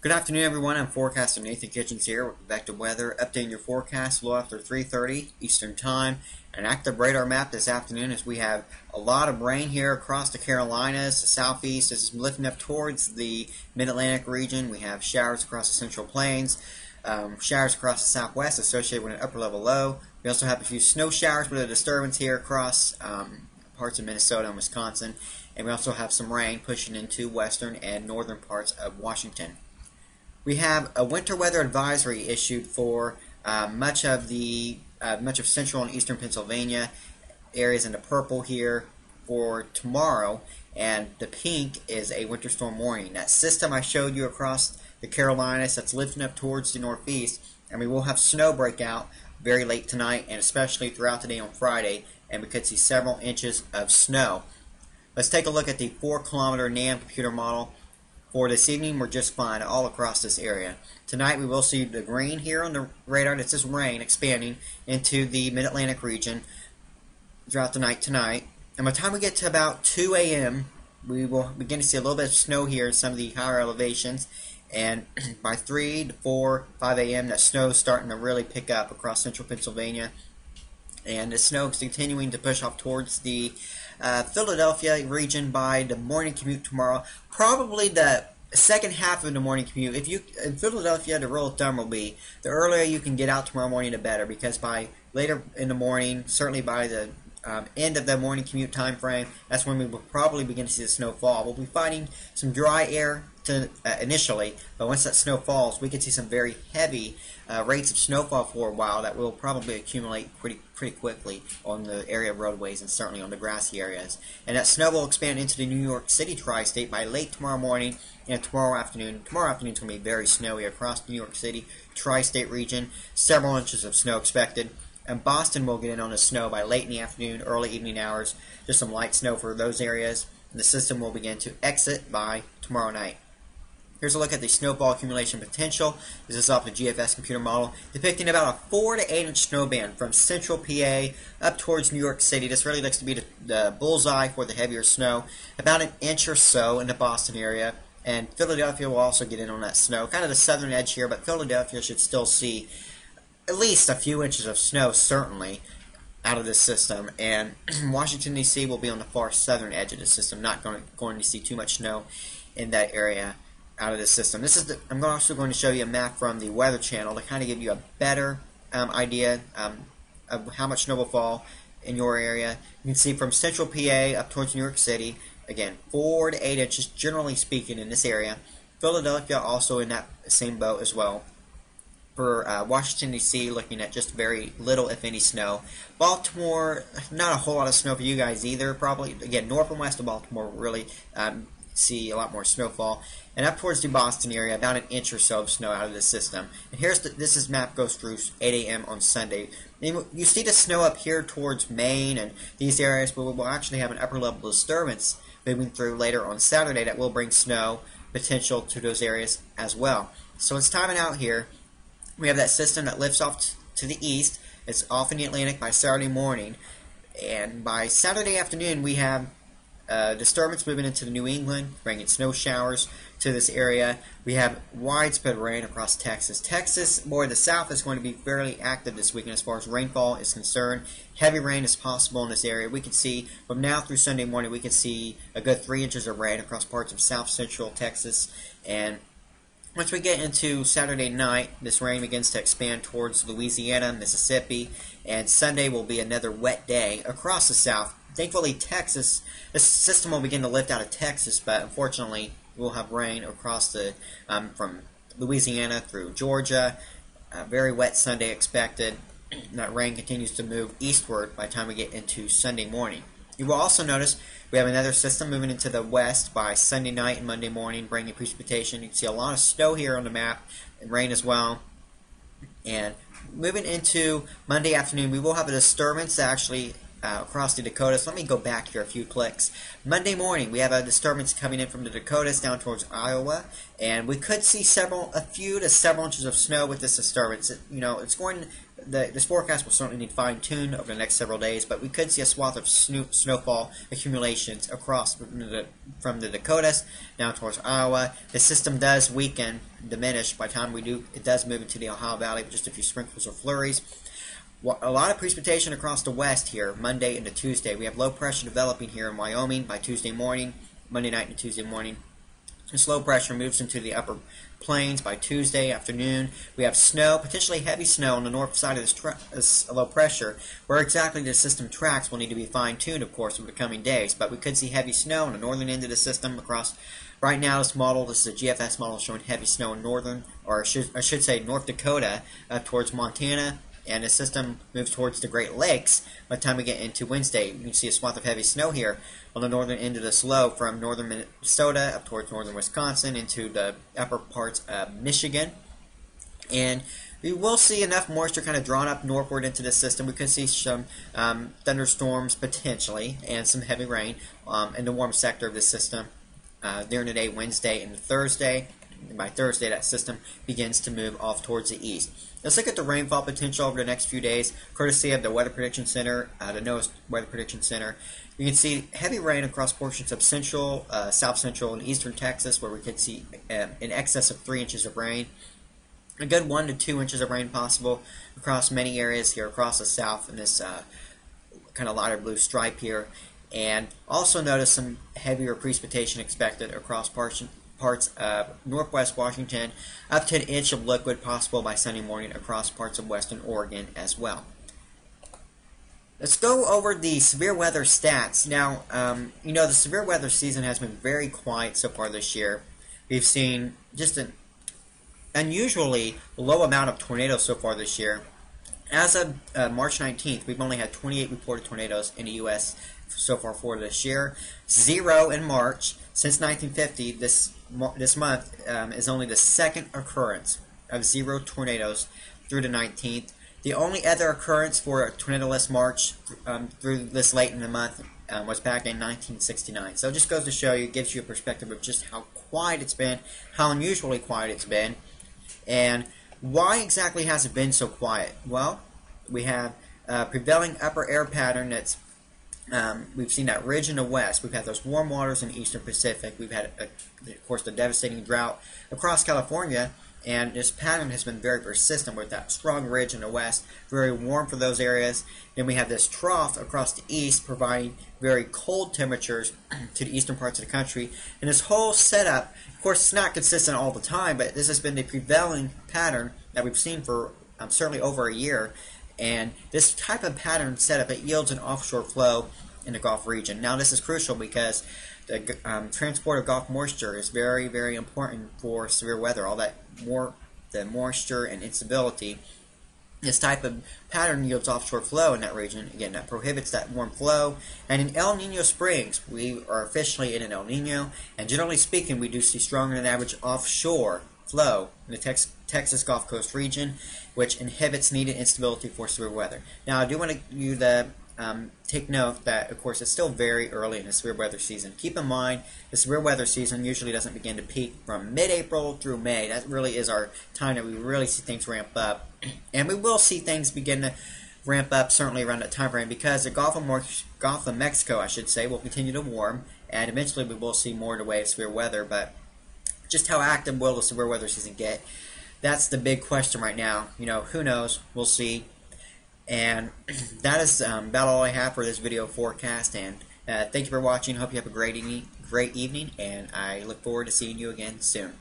Good afternoon, everyone. I'm forecaster Nathan Kitchens here with Vector Weather, updating your forecast a little after 3:30 Eastern Time. An active radar map this afternoon as we have a lot of rain here across the Carolinas, the southeast. This is lifting up towards the Mid-Atlantic region. We have showers across the Central Plains, showers across the southwest associated with an upper level low. We also have a few snow showers with a disturbance here across parts of Minnesota and Wisconsin. And we also have some rain pushing into western and northern parts of Washington. We have a winter weather advisory issued for much of central and eastern Pennsylvania, areas in the purple here for tomorrow, and the pink is a winter storm warning. That system I showed you across the Carolinas, that's lifting up towards the northeast, and we will have snow break out very late tonight and especially throughout the day on Friday, and we could see several inches of snow. Let's take a look at the 4-kilometer NAM computer model. For this evening, we're just fine all across this area. Tonight, we will see the green here on the radar. This is rain expanding into the Mid-Atlantic region throughout the night tonight. And by the time we get to about 2 a.m., we will begin to see a little bit of snow here in some of the higher elevations. And by 3 to 4, 5 a.m., that snow is starting to really pick up across central Pennsylvania. And the snow is continuing to push off towards the Philadelphia region by the morning commute tomorrow. Probably the second half of the morning commute. If you in Philadelphia, the rule of thumb will be the earlier you can get out tomorrow morning, the better. Because by later in the morning, certainly by the end of the morning commute time frame, that's when we will probably begin to see the snow fall. We'll be finding some dry air initially, but once that snow falls, we can see some very heavy rates of snowfall for a while that will probably accumulate pretty quickly on the area of roadways and certainly on the grassy areas. And that snow will expand into the New York City tri-state by late tomorrow morning and tomorrow afternoon. Tomorrow afternoon is going to be very snowy across the New York City tri-state region. Several inches of snow expected. And Boston will get in on the snow by late in the afternoon, early evening hours. Just some light snow for those areas. And the system will begin to exit by tomorrow night. Here's a look at the snowfall accumulation potential. This is off the GFS computer model, depicting about a 4 to 8 inch snow band from central PA up towards New York City. This really looks to be the bullseye for the heavier snow. About an inch or so in the Boston area. And Philadelphia will also get in on that snow. Kind of the southern edge here, but Philadelphia should still see at least a few inches of snow, certainly, out of this system. And Washington, D.C. will be on the far southern edge of the system. Not going to see too much snow in that area out of this system. I'm also going to show you a map from the Weather Channel to kind of give you a better idea of how much snow will fall in your area. You can see from central PA up towards New York City, again, 4 to 8 inches, generally speaking, in this area. Philadelphia also in that same boat as well. For Washington, D.C., looking at just very little, if any, snow. Baltimore, not a whole lot of snow for you guys either, probably. Again, north and west of Baltimore will really see a lot more snowfall. And up towards the Boston area, about an inch or so of snow out of the system. And this map goes through 8 a.m. on Sunday. And you see the snow up here towards Maine and these areas, but we'll actually have an upper level disturbance moving through later on Saturday that will bring snow potential to those areas as well. So it's timing out here. We have that system that lifts off to the east. It's off in the Atlantic by Saturday morning. And by Saturday afternoon, we have disturbance moving into the New England, bringing snow showers to this area. We have widespread rain across Texas. Texas, more the south, is going to be fairly active this weekend as far as rainfall is concerned. Heavy rain is possible in this area. We can see, from now through Sunday morning, we can see a good 3 inches of rain across parts of south central Texas. And once we get into Saturday night, this rain begins to expand towards Louisiana, Mississippi, and Sunday will be another wet day across the south. Thankfully, this system will begin to lift out of Texas, but unfortunately, we'll have rain across from Louisiana through Georgia. Very wet Sunday expected. That rain continues to move eastward by the time we get into Sunday morning. You will also notice we have another system moving into the west by Sunday night and Monday morning, bringing precipitation. You can see a lot of snow here on the map, and rain as well. And moving into Monday afternoon, we will have a disturbance actually across the Dakotas. Let me go back here a few clicks. Monday morning, we have a disturbance coming in from the Dakotas down towards Iowa, and we could see a few to several inches of snow with this disturbance. It's going this forecast will certainly need fine-tuned over the next several days, but we could see a swath of snowfall accumulations across from the Dakotas down towards Iowa. The system does weaken, diminish by the time it does move into the Ohio Valley with just a few sprinkles or flurries. A lot of precipitation across the west here, Monday into Tuesday. We have low pressure developing here in Wyoming by Tuesday morning, Monday night and Tuesday morning. This low pressure moves into the upper plains by Tuesday afternoon. We have snow, potentially heavy snow on the north side of this low pressure. Where exactly the system tracks will need to be fine-tuned, of course, over the coming days. But we could see heavy snow on the northern end of the system across. Right now, this is a GFS model showing heavy snow in I should say North Dakota up towards Montana. And the system moves towards the Great Lakes. By the time we get into Wednesday, you can see a swath of heavy snow here on the northern end of this low from northern Minnesota up towards northern Wisconsin into the upper parts of Michigan. And we will see enough moisture kind of drawn up northward into the system. We could see some thunderstorms potentially and some heavy rain in the warm sector of the system during the day, Wednesday and Thursday. And by Thursday, that system begins to move off towards the east. Let's look at the rainfall potential over the next few days, courtesy of the Weather Prediction Center, the NOAA Weather Prediction Center. You can see heavy rain across portions of central, south central, and eastern Texas, where we could see in excess of 3 inches of rain. A good 1 to 2 inches of rain possible across many areas here across the south in this kind of lighter blue stripe here. And also notice some heavier precipitation expected across parts of northwest Washington, up to 1 inch of liquid possible by Sunday morning across parts of western Oregon as well. Let's go over the severe weather stats. Now, the severe weather season has been very quiet so far this year. We've seen just an unusually low amount of tornadoes so far this year. As of March 19th, we've only had 28 reported tornadoes in the U.S. so far for this year. 0 in March. Since 1950, this month is only the second occurrence of 0 tornadoes through the 19th. The only other occurrence for a tornado-less March through this late in the month was back in 1969. So it just goes to show you, gives you a perspective of just how quiet it's been, how unusually quiet it's been, and why exactly has it been so quiet? Well, we have a prevailing upper air pattern that's we've seen that ridge in the west. We've had those warm waters in the eastern Pacific. We've had, of course, the devastating drought across California, and this pattern has been very persistent with that strong ridge in the west, very warm for those areas. Then we have this trough across the east providing very cold temperatures to the eastern parts of the country. And this whole setup, of course, it's not consistent all the time, but this has been the prevailing pattern that we've seen for certainly over a year. And this type of pattern setup, it yields an offshore flow in the Gulf region. Now, this is crucial because the transport of Gulf moisture is very, very important for severe weather. All that the moisture and instability. This type of pattern yields offshore flow in that region. Again, that prohibits that warm flow. And in El Nino Springs, we are officially in an El Nino. And generally speaking, we do see stronger than average offshore flow in the Texas Gulf Coast region, which inhibits needed instability for severe weather. Now, I do want you to take note that, of course, it's still very early in the severe weather season. Keep in mind, the severe weather season usually doesn't begin to peak from mid-April through May. That really is our time that we really see things ramp up. And we will see things begin to ramp up certainly around that time frame because the Gulf of Mexico, I should say, will continue to warm, and eventually we will see more in the way of severe weather. But just how active will the severe weather season get? That's the big question right now. Who knows? We'll see. And that is about all I have for this video forecast. And thank you for watching. Hope you have a great evening, and I look forward to seeing you again soon.